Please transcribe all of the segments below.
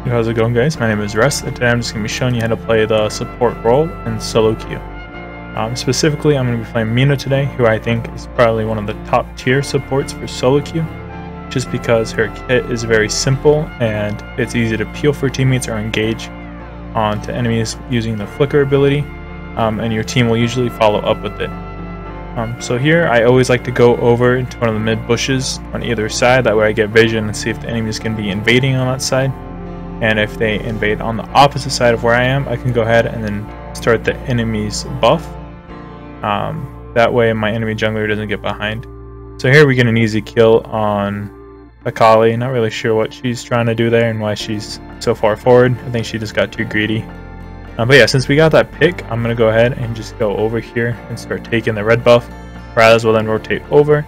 How's it going, guys? My name is Russ, and today I'm just going to be showing you how to play the support role in Soloq. Specifically, I'm going to be playing Mina today, who I think is probably one of the top tier supports for Soloq, just because her kit is very simple and it's easy to peel for teammates or engage onto enemies using the flicker ability, and your team will usually follow up with it. So here, I always like to go over into one of the mid bushes on either side, that way I get vision and see if the enemies can be invading on that side. And if they invade on the opposite side of where I am, I can go ahead and then start the enemy's buff. That way my enemy jungler doesn't get behind. So here we get an easy kill on Akali. Not really sure what she's trying to do there and why she's so far forward. I think she just got too greedy. But yeah, since we got that pick, I'm going to go ahead and just go over here and start taking the red buff. Raz will then rotate over,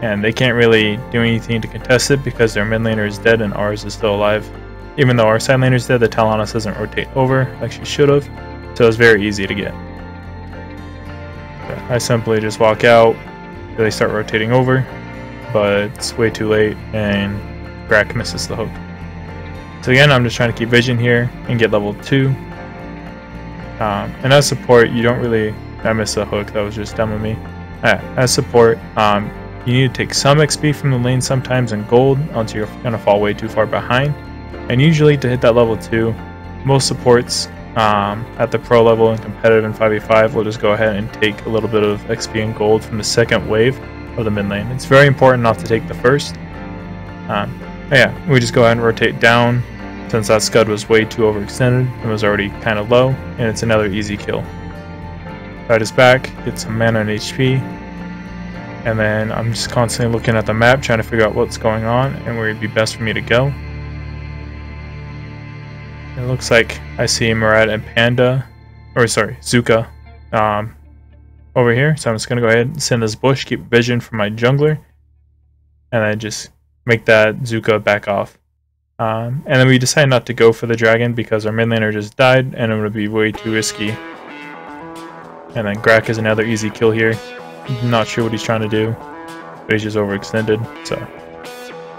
and they can't really do anything to contest it because their mid laner is dead and ours is still alive. Even though our side laner is dead, the Talonus doesn't rotate over like she should have, so it's very easy to get. I simply just walk out, they start rotating over, but it's way too late and Grak misses the hook. So again, I'm just trying to keep vision here and get level 2. And as support, you don't really... I missed the hook, that was just dumb of me. As support, you need to take some XP from the lane sometimes in gold, else you're going to fall way too far behind. And usually to hit that level 2, most supports at the pro level and competitive in 5v5 will just go ahead and take a little bit of XP and gold from the second wave of the mid lane. It's very important not to take the first. Yeah, we just go ahead and rotate down since that scud was way too overextended and was already kind of low, and it's another easy kill. Fight is back, get some mana and HP, and then I'm just constantly looking at the map trying to figure out what's going on and where it'd be best for me to go. It looks like I see Murad and Panda, or sorry, Zuka, over here. So I'm just going to go ahead and send this bush, keep vision for my jungler, and then just make that Zuka back off. And then we decide not to go for the dragon because our mid laner just died and it would be way too risky. And then Grak is another easy kill here. Not sure what he's trying to do, but he's just overextended. So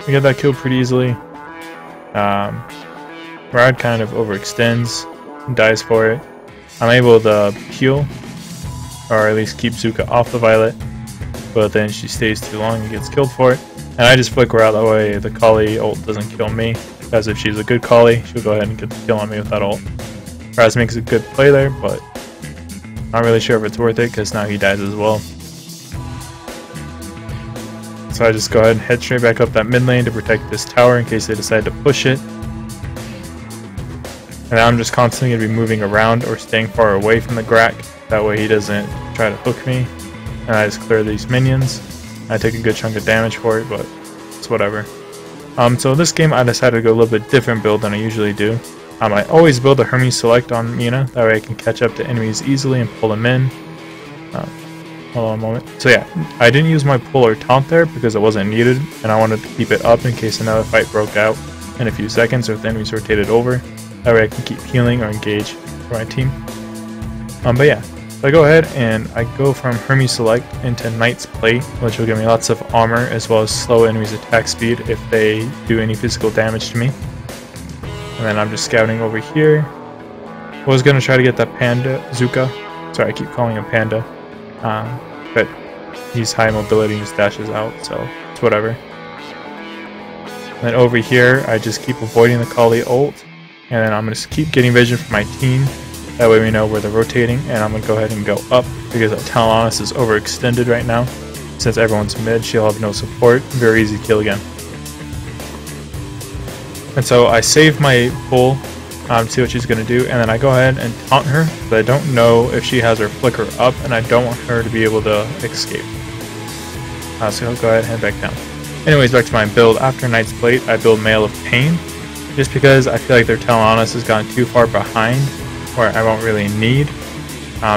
we get that kill pretty easily. Rad kind of overextends and dies for it. I'm able to peel, or at least keep Zuka off the Violet, but then she stays too long and gets killed for it. And I just flicker out, that way the Kali ult doesn't kill me, because if she's a good Kali, she'll go ahead and get the kill on me with that ult. Raz makes a good play there, but not really sure if it's worth it, because now he dies as well. So I just go ahead and head straight back up that mid lane to protect this tower in case they decide to push it. And I'm just constantly going to be moving around or staying far away from the Grak. That way he doesn't try to hook me. And I just clear these minions. I take a good chunk of damage for it, but it's whatever. So this game I decided to go a little bit different build than I usually do. I always build a Hermes Select on Mina. That way I can catch up to enemies easily and pull them in. Hold on a moment. So yeah, I didn't use my pull or taunt there because it wasn't needed. And I wanted to keep it up in case another fight broke out in a few seconds or if the enemies rotated over. That way I can keep healing or engage for my team. But yeah, so I go ahead and I go from Hermes Select into Knight's Plate, which will give me lots of armor as well as slow enemies' attack speed if they do any physical damage to me. And then I'm just scouting over here. I was going to try to get that Panda, Zuka. Sorry, I keep calling him Panda. But he's high mobility and just dashes out, so it's whatever. And then over here, I just keep avoiding the Kali ult. And then I'm going to keep getting vision for my team. That way we know where they're rotating. And I'm going to go ahead and go up because that Talonus is overextended right now. Since everyone's mid, she'll have no support. Very easy kill again. And so I save my pull to see what she's going to do. And then I go ahead and taunt her. But I don't know if she has her flicker up. And I don't want her to be able to escape. So I'll go ahead and head back down. Anyways, back to my build. After Knight's Plate, I build Mail of Pain. Just because I feel like their Talonus has gotten too far behind, where I won't really need.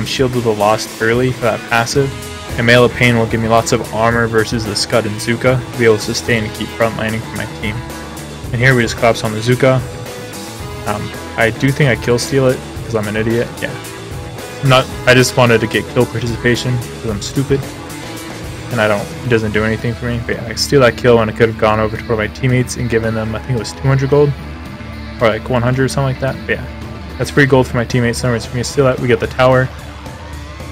Shield of the Lost early for that passive, and Mail of Pain will give me lots of armor versus the Scud and Zuka to be able to sustain and keep frontlining for my team. And here we just collapse on the Zuka. I do think I kill steal it because I'm an idiot. Yeah, I just wanted to get kill participation because I'm stupid, and it doesn't do anything for me. But yeah, I steal that kill when I could have gone over to my teammates and given them, I think it was 200 gold. or like 100 or something like that. But yeah, that's free gold for my teammates. So for me to steal that, we get the tower.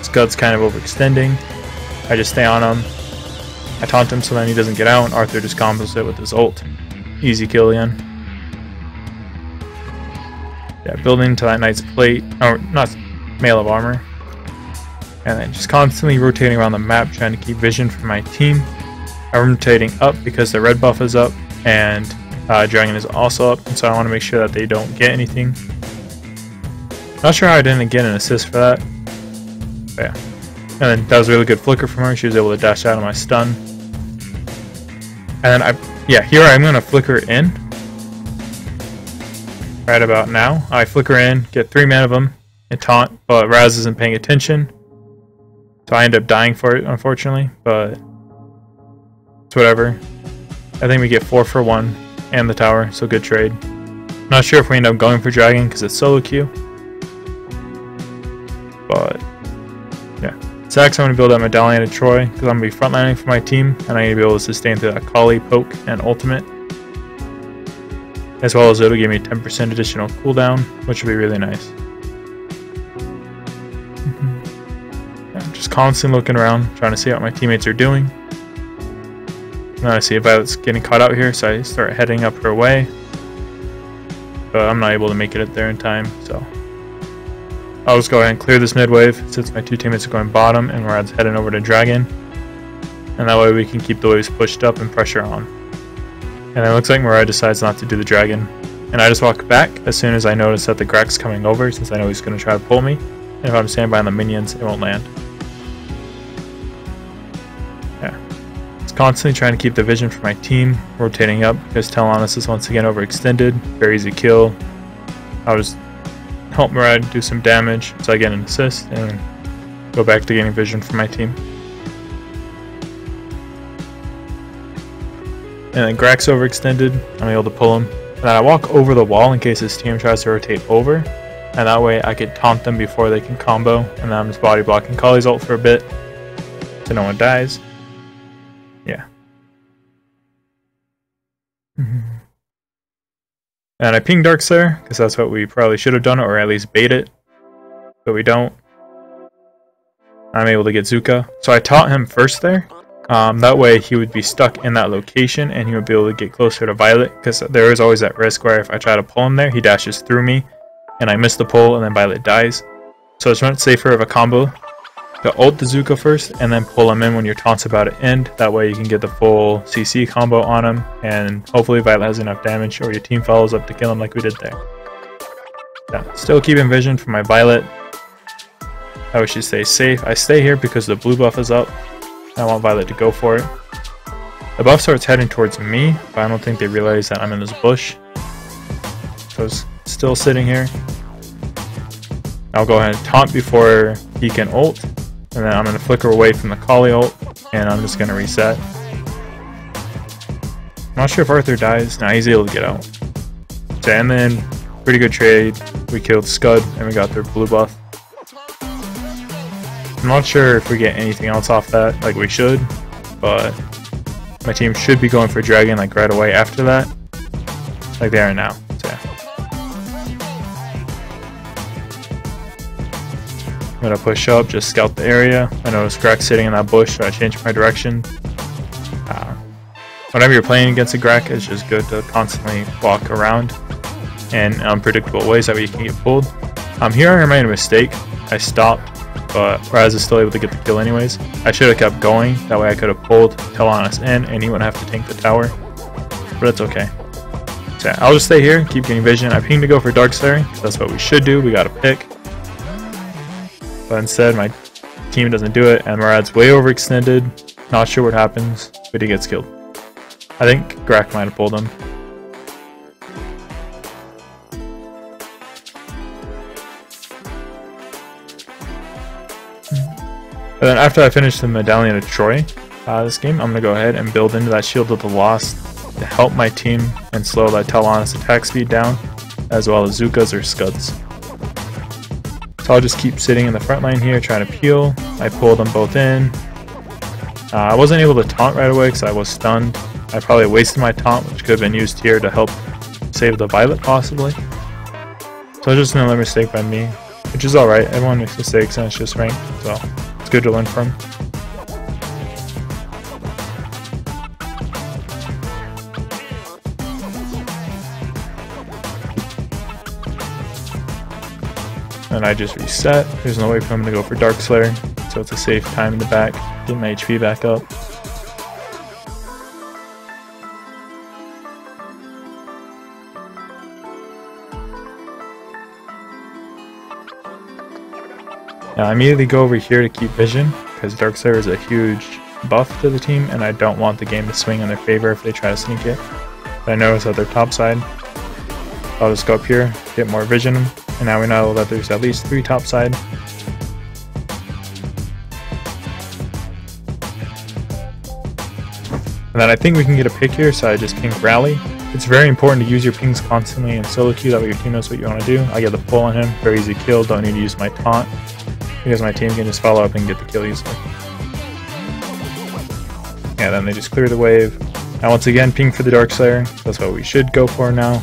Scud's kind of overextending. I just stay on him. I taunt him so then he doesn't get out, and Arthur just combos it with his ult. Easy kill again. Yeah, building to that knight's plate, or not, mail of armor. And then just constantly rotating around the map, trying to keep vision for my team. I'm rotating up because the red buff is up, and Dragon is also up, and so I want to make sure that they don't get anything. Not sure how I didn't get an assist for that. But yeah. And then that was a really good flicker from her. She was able to dash out of my stun. And then here I'm going to flicker in. Right about now. I flicker in, get 3 men of them, and taunt, but Raz isn't paying attention. So I end up dying for it, unfortunately, but it's whatever. I think we get 4 for 1 and the tower, so good trade. Not sure if we end up going for Dragon because it's solo queue. But yeah. Next, I'm going to build that Medallion of Troy because I'm going to be frontlining for my team, and I need to be able to sustain through that Kali, Poke, and Ultimate. As well as it'll give me 10% additional cooldown, which will be really nice. Yeah, just constantly looking around, trying to see what my teammates are doing. And I see Violet's getting caught out here, so I start heading up her way. But I'm not able to make it there in time, so I'll just go ahead and clear this mid wave since my 2 teammates are going bottom and Murad's heading over to Dragon. And that way we can keep the waves pushed up and pressure on. And it looks like Murad decides not to do the Dragon. And I just walk back as soon as I notice that the Grak's coming over, since I know he's going to try to pull me. And if I'm standing by on the minions, it won't land. Yeah. Just constantly trying to keep the vision for my team, rotating up because Teleonis is once again overextended. Very easy kill. I'll just help Murad do some damage so I get an assist and go back to getting vision for my team. And then Grak's overextended, I'm able to pull him. And then I walk over the wall in case his team tries to rotate over. And that way I could taunt them before they can combo. And then I'm just body blocking Kali's ult for a bit so no one dies. Yeah. And I ping Darkslayer because that's what we probably should have done, or at least bait it. But we don't. I'm able to get Zuka. So I taunt him first there. That way he would be stuck in that location and he would be able to get closer to Violet, because there is always that risk where if I try to pull him there, he dashes through me and I miss the pull and then Violet dies. So it's much safer of a combo to ult the Zuka first and then pull him in when your taunt's about to end. That way you can get the full CC combo on him and hopefully Violet has enough damage or your team follows up to kill him like we did there. Yeah, still keeping vision for my Violet. I wish she stays safe. I stay here because the blue buff is up. I want Violet to go for it. The buff starts heading towards me, but I don't think they realize that I'm in this bush. So I'm still sitting here. I'll go ahead and taunt before he can ult, and then I'm going to flicker away from the Kali ult, and I'm just going to reset. I'm not sure if Arthur dies. Nah, he's able to get out. So, and then, pretty good trade. We killed Scud, and we got their blue buff. I'm not sure if we get anything else off that, like we should, but my team should be going for Dragon like right away after that, like they are now. So yeah. I'm gonna push up, just scout the area. I noticed Grak sitting in that bush, so I changed my direction. Whenever you're playing against a Grak, it's just good to constantly walk around in unpredictable ways, that way you can get pulled. Here I made a mistake. I stopped, but Raz is still able to get the kill anyways. I should have kept going, that way I could have pulled Teleonis in and he wouldn't have to tank the tower, but it's okay. So I'll just stay here, keep getting vision. I pinged to go for Darkslayer, that's what we should do, we got a pick. But instead my team doesn't do it and Murad's way overextended. Not sure what happens, but he gets killed. I think Grak might have pulled him. And then after I finish the Medallion of Troy this game, I'm going to go ahead and build into that Shield of the Lost to help my team and slow that Teleonis attack speed down, as well as Zukas or Scuds. So I'll just keep sitting in the front line here trying to peel. I pull them both in. I wasn't able to taunt right away because I was stunned. I probably wasted my taunt, which could have been used here to help save the violet possibly. So just another mistake by me, which is alright. Everyone makes mistakes and it's just ranked, so it's good to learn from. And I just reset. There's no way for him to go for Dark Slayer, so it's a safe time in the back. Get my HP back up. Now I immediately go over here to keep vision, because Dark Slayer is a huge buff to the team, and I don't want the game to swing in their favor if they try to sneak it. But I notice that they're top side. I'll just go up here, get more vision, and now we know that there's at least 3 top side. And then I think we can get a pick here, so I just ping Rally. It's very important to use your pings constantly in Soloq, that way your team knows what you want to do. I get the pull on him, very easy kill, don't need to use my taunt, because my team can just follow up and get the kill easily. Yeah, then they just clear the wave. Now once again, ping for the Dark Slayer, that's what we should go for now.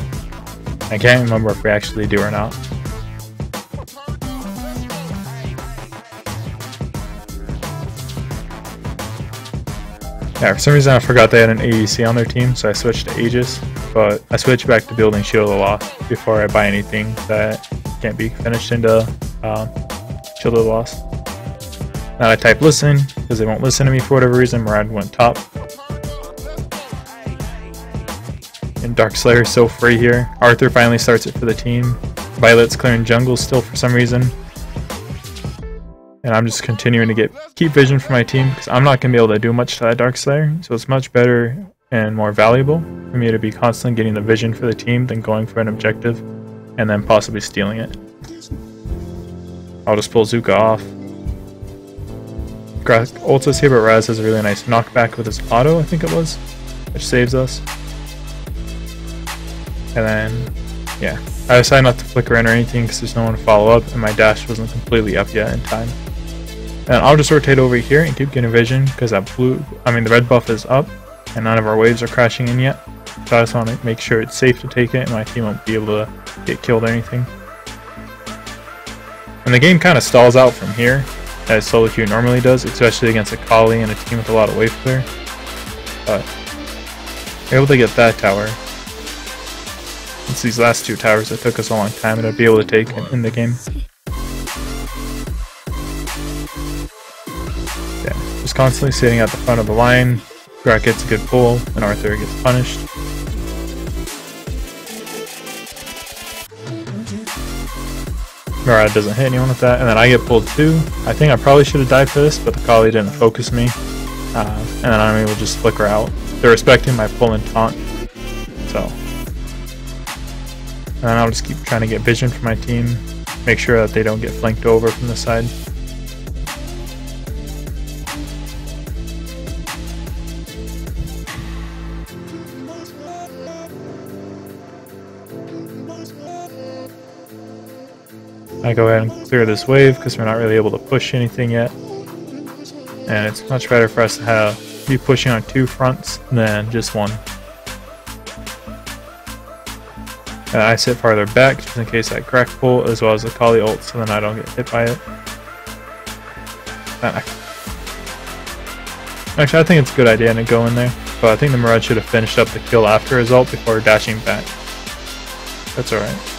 I can't remember if we actually do or not. Yeah, for some reason I forgot they had an ADC on their team, so I switched to Aegis, but I switched back to building Shield of the Lost before I buy anything that can't be finished into Shield of the Lost. Now I type listen, because they won't listen to me for whatever reason. Murad went top. And Dark Slayer is so free here. Arthur finally starts it for the team. Violet's clearing jungle still for some reason. And I'm just continuing to keep vision for my team, because I'm not going to be able to do much to that Dark Slayer. So it's much better and more valuable for me to be constantly getting the vision for the team than going for an objective and then possibly stealing it. I'll just pull Zuka off. Ults us here, but Raz has a really nice knockback with his auto, I think it was, which saves us. And then, yeah, I decided not to flicker in or anything because there's no one to follow up, and my dash wasn't completely up yet in time. And I'll just rotate over here and keep getting vision because that the red buff is up, and none of our waves are crashing in yet. So I just want to make sure it's safe to take it, and my team won't be able to get killed or anything. And the game kind of stalls out from here, as Soloq normally does, especially against a Kali and a team with a lot of wave clear. But we're able to get that tower. It's these last 2 towers that took us a long time to be able to take in the game. Yeah, just constantly sitting at the front of the line. Grak gets a good pull, and Arthur gets punished. Murad doesn't hit anyone with that, and then I get pulled too. I think I probably should have died for this, but the Kali didn't focus me. And then I'm able to just flicker out. They're respecting my pull and taunt, so. And then I'll just keep trying to get vision for my team, make sure that they don't get flanked over from the side. I go ahead and clear this wave because we're not really able to push anything yet. And it's much better for us to be pushing on 2 fronts than just one. And I sit farther back just in case I crack pull, as well as the Kali ult, so then I don't get hit by it. Actually, I think it's a good idea to go in there, but I think the Murad should have finished up the kill after his ult before dashing back. That's alright.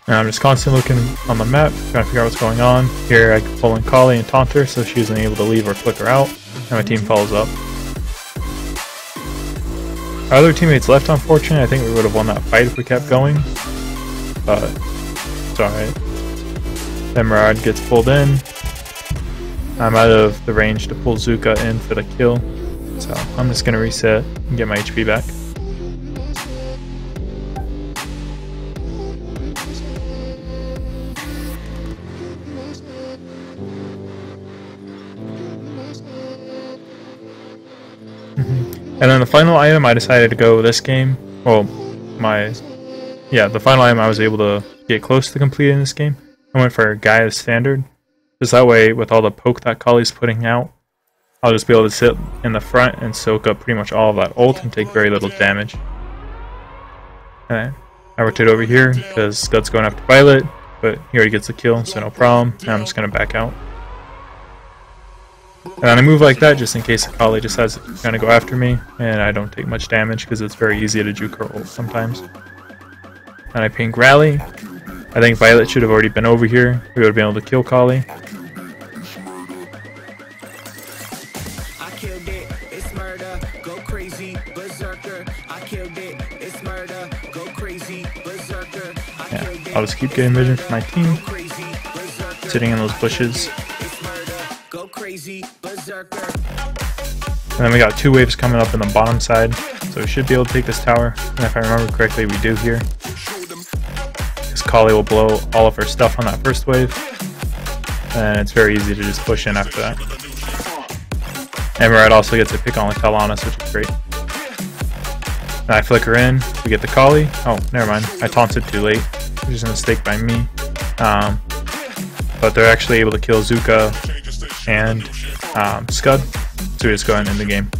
And I'm just constantly looking on the map, trying to figure out what's going on. Here I can pull in Kali and taunt her, so she isn't able to leave or flicker out, and my team follows up. Our other teammates left, unfortunately. I think we would have won that fight if we kept going, but it's alright. Then Murad gets pulled in. I'm out of the range to pull Zuka in for the kill, so I'm just going to reset and get my HP back. And then the final item I decided to go this game, well, the final item I was able to get close to completing this game, I went for Gaia's Standard. Just that way, with all the poke that Kali's putting out, I'll just be able to sit in the front and soak up pretty much all of that ult and take very little damage. And I rotate over here because Scud's going after Violet, but he already gets the kill, so no problem. And I'm just going to back out. And then I move like that just in case Kali decides to kind of go after me, and I don't take much damage because it's very easy to juke her ult sometimes. And I ping Rally. I think Violet should have already been over here. We would have been able to kill Kali. Yeah, I'll just keep getting vision for my team, sitting in those bushes. And then we got 2 waves coming up in the bottom side, so we should be able to take this tower. And if I remember correctly, we do here. Because Kali will blow all of her stuff on that first wave, and it's very easy to just push in after that. Emerald also gets a pick on Littell on us, which is great. Now I flicker in, we get the Kali. Oh, never mind, I taunted too late, which is a mistake by me. But they're actually able to kill Zuka and Scud, so we just go ahead and end the game.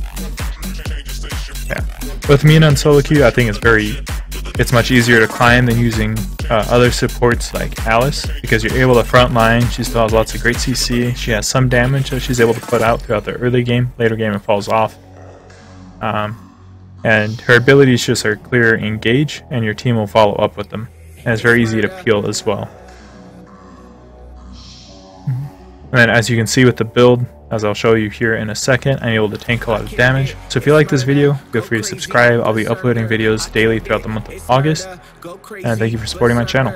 Yeah. With Mina and Soloq, I think it's much easier to climb than using other supports like Alice, because you're able to front line. She still has lots of great CC. She has some damage that she's able to put out throughout the early game. Later game it falls off. And her abilities just are clear engage, and your team will follow up with them. And it's very easy to peel as well. And then as you can see with the build, as I'll show you here in a second, I'm able to tank a lot of damage. So if you like this video, feel free to subscribe. I'll be uploading videos daily throughout the month of August. And thank you for supporting my channel.